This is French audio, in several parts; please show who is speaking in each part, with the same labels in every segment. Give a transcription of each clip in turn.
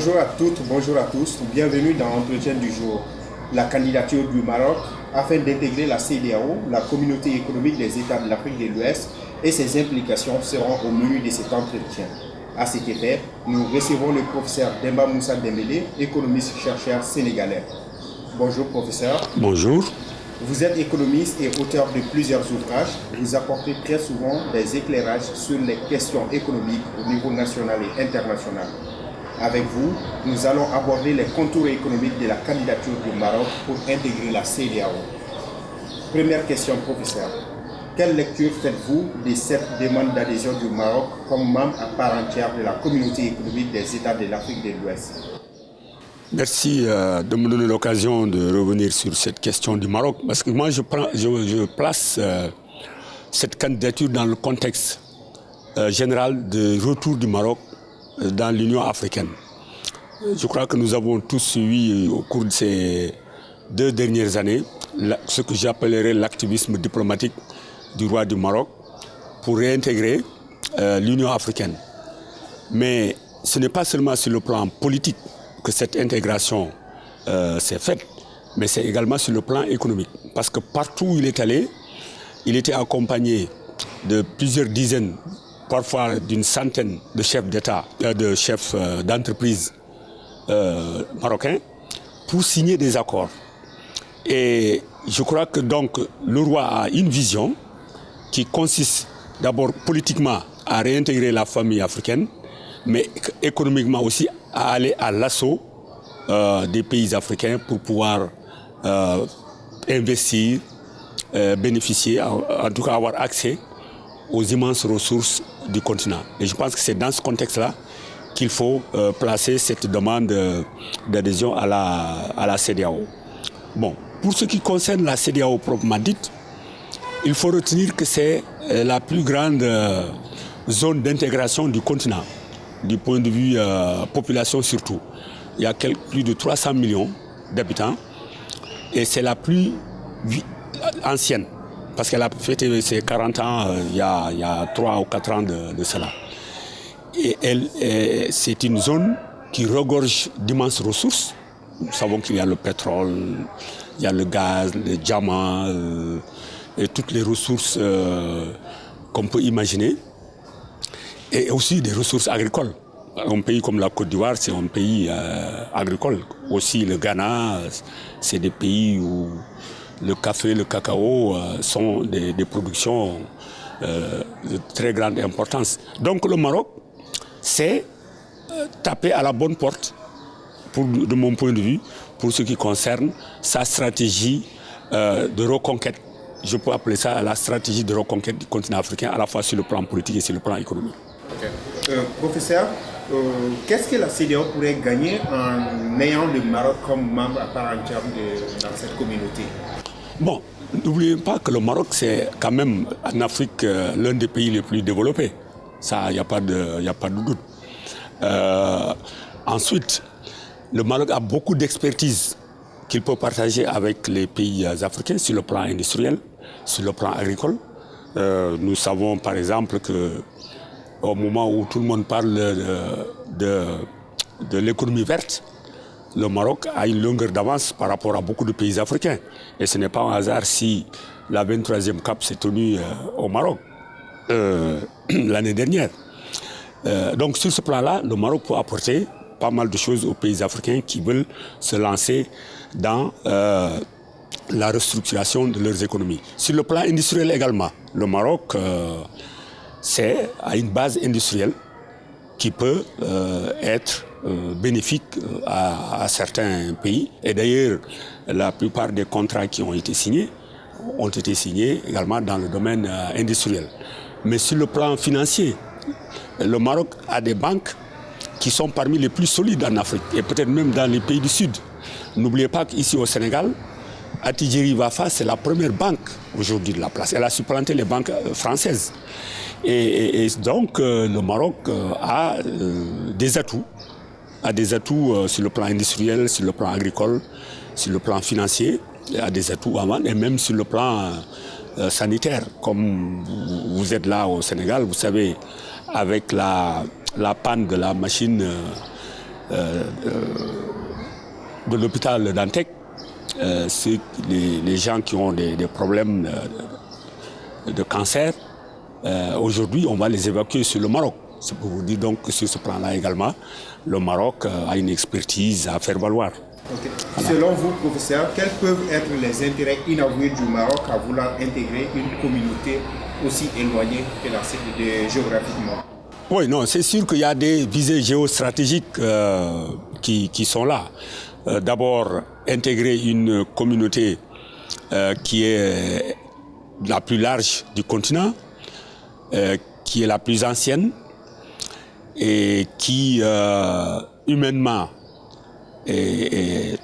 Speaker 1: Bonjour à toutes, bonjour à tous. Bienvenue dans l'entretien du jour. La candidature du Maroc afin d'intégrer la CEDEAO, la communauté économique des États de l'Afrique de l'Ouest, et ses implications seront au menu de cet entretien. À cet effet, nous recevons le professeur Demba Moussa Dembélé, économiste-chercheur sénégalais. Bonjour professeur.
Speaker 2: Bonjour.
Speaker 1: Vous êtes économiste et auteur de plusieurs ouvrages. Vous apportez très souvent des éclairages sur les questions économiques au niveau national et international. Avec vous, nous allons aborder les contours économiques de la candidature du Maroc pour intégrer la CEDEAO. Première question, professeur. Quelle lecture faites-vous de cette demande d'adhésion du Maroc comme membre à part entière de la communauté économique des États de l'Afrique de l'Ouest?
Speaker 2: Merci de me donner l'occasion de revenir sur cette question du Maroc, parce que moi je place cette candidature dans le contexte général de retour du Maroc dans l'Union africaine. Je crois que nous avons tous suivi au cours de ces 2 dernières années ce que j'appellerais l'activisme diplomatique du roi du Maroc pour réintégrer l'Union africaine. Mais ce n'est pas seulement sur le plan politique que cette intégration s'est faite, mais c'est également sur le plan économique. Parce que partout où il est allé, il était accompagné de plusieurs dizaines, parfois d'une centaine de chefs d'État, de chefs d'entreprise marocains, pour signer des accords. Et je crois que donc le roi a une vision qui consiste d'abord politiquement à réintégrer la famille africaine, mais économiquement aussi à aller à l'assaut des pays africains pour pouvoir investir, bénéficier, en tout cas avoir accès aux immenses ressources du continent. Et je pense que c'est dans ce contexte-là qu'il faut placer cette demande d'adhésion à la CEDEAO. Bon, pour ce qui concerne la CEDEAO proprement dite, il faut retenir que c'est la plus grande zone d'intégration du continent, du point de vue population surtout. Il y a plus de 300 millions d'habitants et c'est la plus ancienne parce qu'elle a fêté ses 40 ans il y a 3 ou 4 ans de cela. Et c'est une zone qui regorge d'immenses ressources. Nous savons qu'il y a le pétrole, il y a le gaz, le diamant et toutes les ressources qu'on peut imaginer. Et aussi des ressources agricoles. Un pays comme la Côte d'Ivoire, c'est un pays agricole. Aussi le Ghana, c'est des pays où le café, le cacao sont des productions de très grande importance. Donc le Maroc, c'est taper à la bonne porte, de mon point de vue, pour ce qui concerne sa stratégie de reconquête. Je peux appeler ça la stratégie de reconquête du continent africain, à la fois sur le plan politique et sur le plan économique.
Speaker 1: Okay. Professeur, qu'est-ce que la CEDEAO pourrait gagner en ayant le Maroc comme membre à part entière dans cette communauté?
Speaker 2: Bon, n'oubliez pas que le Maroc, c'est quand même en Afrique l'un des pays les plus développés. Ça, il n'y a pas de doute. Ensuite, le Maroc a beaucoup d'expertise qu'il peut partager avec les pays africains sur le plan industriel, sur le plan agricole. Nous savons par exemple qu'au moment où tout le monde parle de l'économie verte, le Maroc a une longueur d'avance par rapport à beaucoup de pays africains. Et ce n'est pas un hasard si la 23e CAP s'est tenue au Maroc l'année dernière. Donc sur ce plan-là, le Maroc peut apporter pas mal de choses aux pays africains qui veulent se lancer dans la restructuration de leurs économies. Sur le plan industriel également, le Maroc a une base industrielle qui peut être bénéfique à certains pays. Et d'ailleurs, la plupart des contrats qui ont été signés également dans le domaine industriel. Mais sur le plan financier, le Maroc a des banques qui sont parmi les plus solides en Afrique et peut-être même dans les pays du Sud. N'oubliez pas qu'ici au Sénégal, Attijari Wafa, c'est la première banque aujourd'hui de la place. Elle a supplanté les banques françaises. Et donc, le Maroc a des atouts sur le plan industriel, sur le plan agricole, sur le plan financier, a des atouts à vendre, et même sur le plan sanitaire. Comme vous êtes là au Sénégal, vous savez, avec la panne de la machine de l'hôpital d'Antec, les gens qui ont des problèmes de cancer, aujourd'hui, on va les évacuer sur le Maroc. C'est pour vous dire donc que sur ce plan-là également, le Maroc a une expertise à faire valoir.
Speaker 1: Okay. Voilà. Selon vous, professeur, quels peuvent être les intérêts inavoués du Maroc à vouloir intégrer une communauté aussi éloignée géographiquement?
Speaker 2: Oui, non, c'est sûr qu'il y a des visées géostratégiques qui sont là. D'abord, intégrer une communauté qui est la plus large du continent, qui est la plus ancienne et qui, humainement, est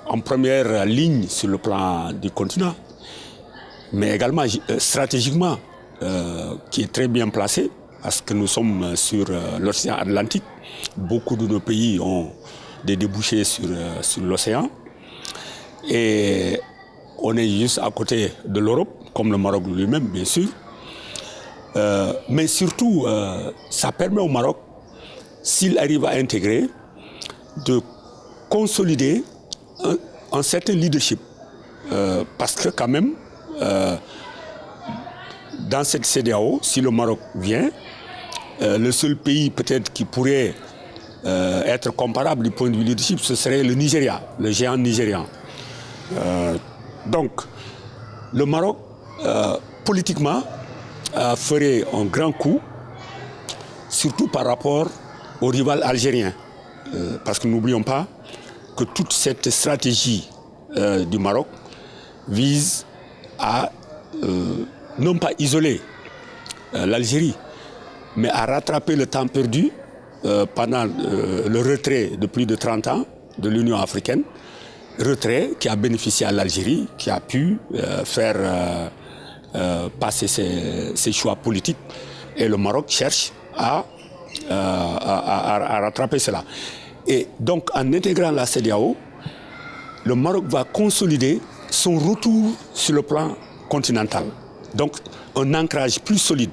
Speaker 2: en première ligne sur le plan du continent, mais également stratégiquement, qui est très bien placé, parce que nous sommes sur l'océan Atlantique. Beaucoup de nos pays ont des débouchés sur l'océan. Et on est juste à côté de l'Europe, comme le Maroc lui-même, bien sûr. Mais surtout, ça permet au Maroc, s'il arrive à intégrer, de consolider un certain leadership. Parce que quand même, dans cette CEDEAO, si le Maroc vient, le seul pays peut-être qui pourrait être comparable du point de vue leadership, ce serait le Nigeria, le géant nigérian. Donc, le Maroc, politiquement, ferait un grand coup, surtout par rapport au rival algérien. Parce que n'oublions pas que toute cette stratégie du Maroc vise à non pas isoler l'Algérie, mais à rattraper le temps perdu pendant le retrait de plus de 30 ans de l'Union africaine, retrait qui a bénéficié à l'Algérie, qui a pu faire passer ses choix politiques. Et le Maroc cherche à rattraper cela. Et donc, en intégrant la CEDEAO, le Maroc va consolider son retour sur le plan continental. Donc, un ancrage plus solide,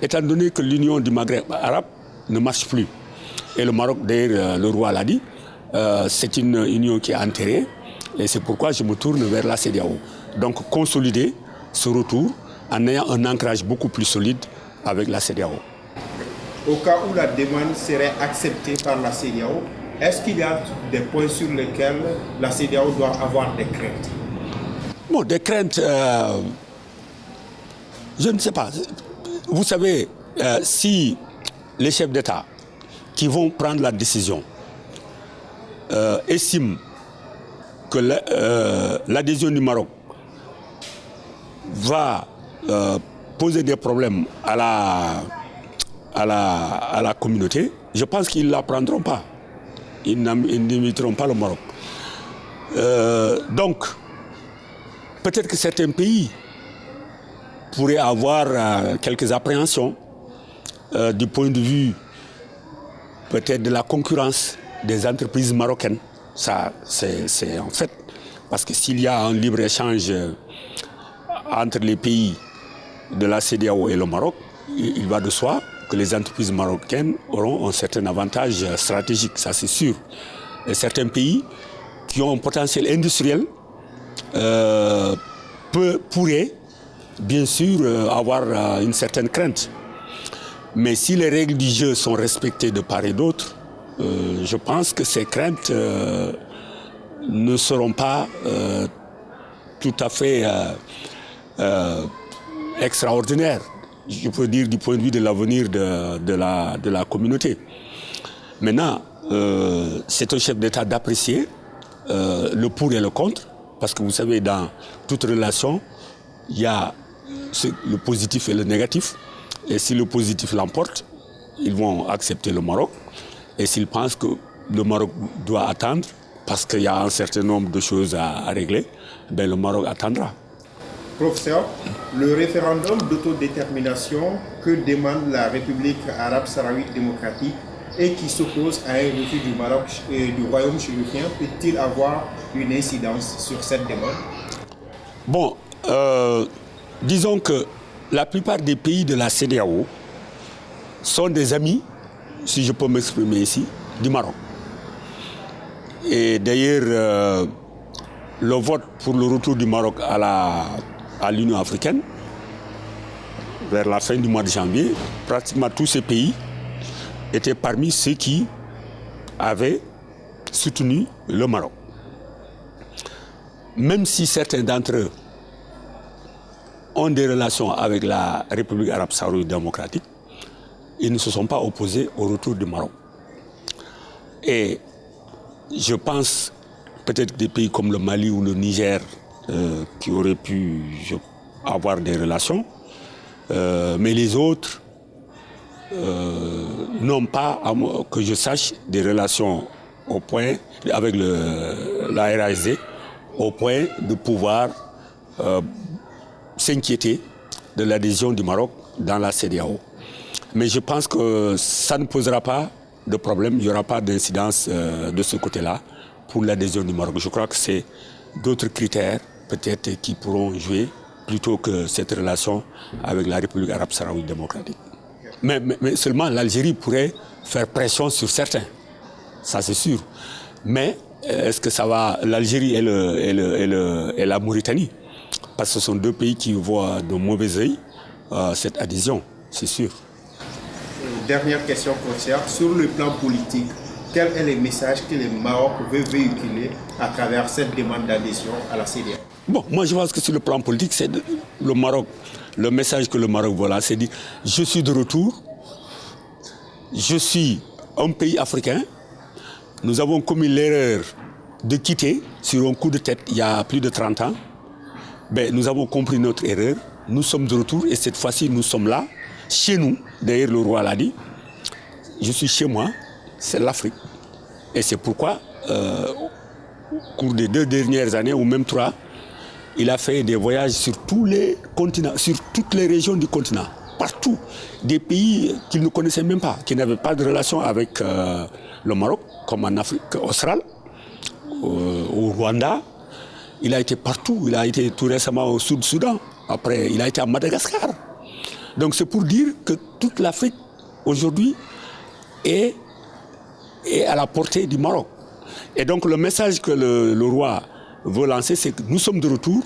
Speaker 2: étant donné que l'Union du Maghreb arabe ne marche plus. Et le Maroc, d'ailleurs, le roi l'a dit, c'est une union qui est enterrée, et c'est pourquoi je me tourne vers la CEDEAO. Donc, consolider ce retour en ayant un ancrage beaucoup plus solide avec la CEDEAO.
Speaker 1: Au cas où la demande serait acceptée par la CEDEAO, est-ce qu'il y a des points sur lesquels la CEDEAO doit avoir des craintes?
Speaker 2: Bon, des craintes, je ne sais pas. Vous savez, si les chefs d'État qui vont prendre la décision estiment que l'adhésion du Maroc va poser des problèmes à la communauté, je pense qu'ils ne la prendront pas. Ils n'imiteront pas le Maroc. Donc, peut-être que certains pays pourraient avoir quelques appréhensions du point de vue peut-être de la concurrence des entreprises marocaines. Ça, c'est en fait, parce que s'il y a un libre-échange entre les pays de la CEDEAO et le Maroc, il va de soi que les entreprises marocaines auront un certain avantage stratégique, ça c'est sûr. Et certains pays qui ont un potentiel industriel pourraient bien sûr avoir une certaine crainte. Mais si les règles du jeu sont respectées de part et d'autre, je pense que ces craintes ne seront pas tout à fait extraordinaires, je peux dire du point de vue de l'avenir de la communauté. Maintenant, c'est au chef d'État d'apprécier le pour et le contre, parce que vous savez, dans toute relation, il y a le positif et le négatif. Et si le positif l'emporte, ils vont accepter le Maroc. Et s'ils pensent que le Maroc doit attendre, parce qu'il y a un certain nombre de choses à régler, ben le Maroc attendra.
Speaker 1: Professeur, le référendum d'autodétermination que demande la République arabe sahraouite démocratique et qui s'oppose à un refus du Maroc et du royaume chérifien, peut-il avoir une incidence sur cette demande?
Speaker 2: Bon, disons que la plupart des pays de la CEDEAO sont des amis, si je peux m'exprimer ici, du Maroc. Et d'ailleurs, le vote pour le retour du Maroc à l'Union africaine, vers la fin du mois de janvier, pratiquement tous ces pays étaient parmi ceux qui avaient soutenu le Maroc. Même si certains d'entre eux ont des relations avec la République arabe saoudite démocratique, ils ne se sont pas opposés au retour du Maroc. Et je pense peut-être des pays comme le Mali ou le Niger qui auraient pu avoir des relations, mais les autres n'ont pas, que je sache, des relations au point avec la RASD, au point de pouvoir s'inquiéter de l'adhésion du Maroc dans la CEDEAO. Mais je pense que ça ne posera pas de problème, il n'y aura pas d'incidence de ce côté-là pour l'adhésion du Maroc. Je crois que c'est d'autres critères peut-être qui pourront jouer plutôt que cette relation avec la République arabe saoudite démocratique. Mais seulement l'Algérie pourrait faire pression sur certains, ça c'est sûr. Mais est-ce que ça va, l'Algérie et la Mauritanie, parce que ce sont deux pays qui voient de mauvais œil cette adhésion, c'est sûr.
Speaker 1: Dernière question, professeur. Sur le plan politique, quel est le message que le Maroc veut véhiculer à travers cette demande d'adhésion à la CEDEAO?
Speaker 2: Bon, moi je pense que sur le plan politique, c'est le Maroc. Le message que le Maroc voit là, c'est dire je suis de retour, je suis un pays africain. Nous avons commis l'erreur de quitter sur un coup de tête il y a plus de 30 ans. Ben, nous avons compris notre erreur, nous sommes de retour et cette fois-ci nous sommes là, chez nous. D'ailleurs le roi l'a dit, je suis chez moi, c'est l'Afrique. Et c'est pourquoi, au cours des 2 dernières années, ou même 3, il a fait des voyages sur tous les continents, sur toutes les régions du continent, partout. Des pays qu'il ne connaissait même pas, qui n'avaient pas de relation avec le Maroc, comme en Afrique australe, au Rwanda. Il a été partout, il a été tout récemment au Sud-Soudan, après il a été à Madagascar. Donc c'est pour dire que toute l'Afrique aujourd'hui est à la portée du Maroc. Et donc le message que le roi veut lancer, c'est que nous sommes de retour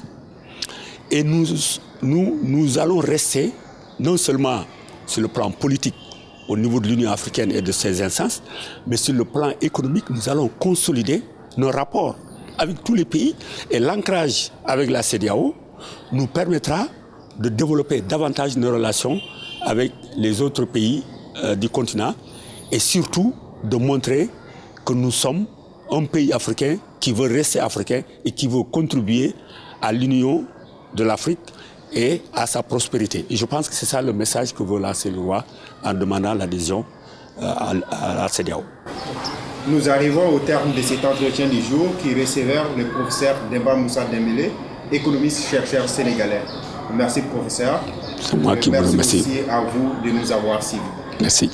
Speaker 2: et nous allons rester non seulement sur le plan politique au niveau de l'Union africaine et de ses instances, mais sur le plan économique, nous allons consolider nos rapports avec tous les pays et l'ancrage avec la CEDEAO nous permettra de développer davantage nos relations avec les autres pays du continent et surtout de montrer que nous sommes un pays africain qui veut rester africain et qui veut contribuer à l'union de l'Afrique et à sa prospérité. Et je pense que c'est ça le message que veut lancer le roi en demandant l'adhésion à la CEDEAO.
Speaker 1: Nous arrivons au terme de cet entretien du jour qui recevait le professeur Demba Moussa Dembélé, économiste-chercheur sénégalais. Merci professeur.
Speaker 2: C'est moi qui vous remercie.
Speaker 1: Merci aussi à vous de nous avoir suivis.
Speaker 2: Merci.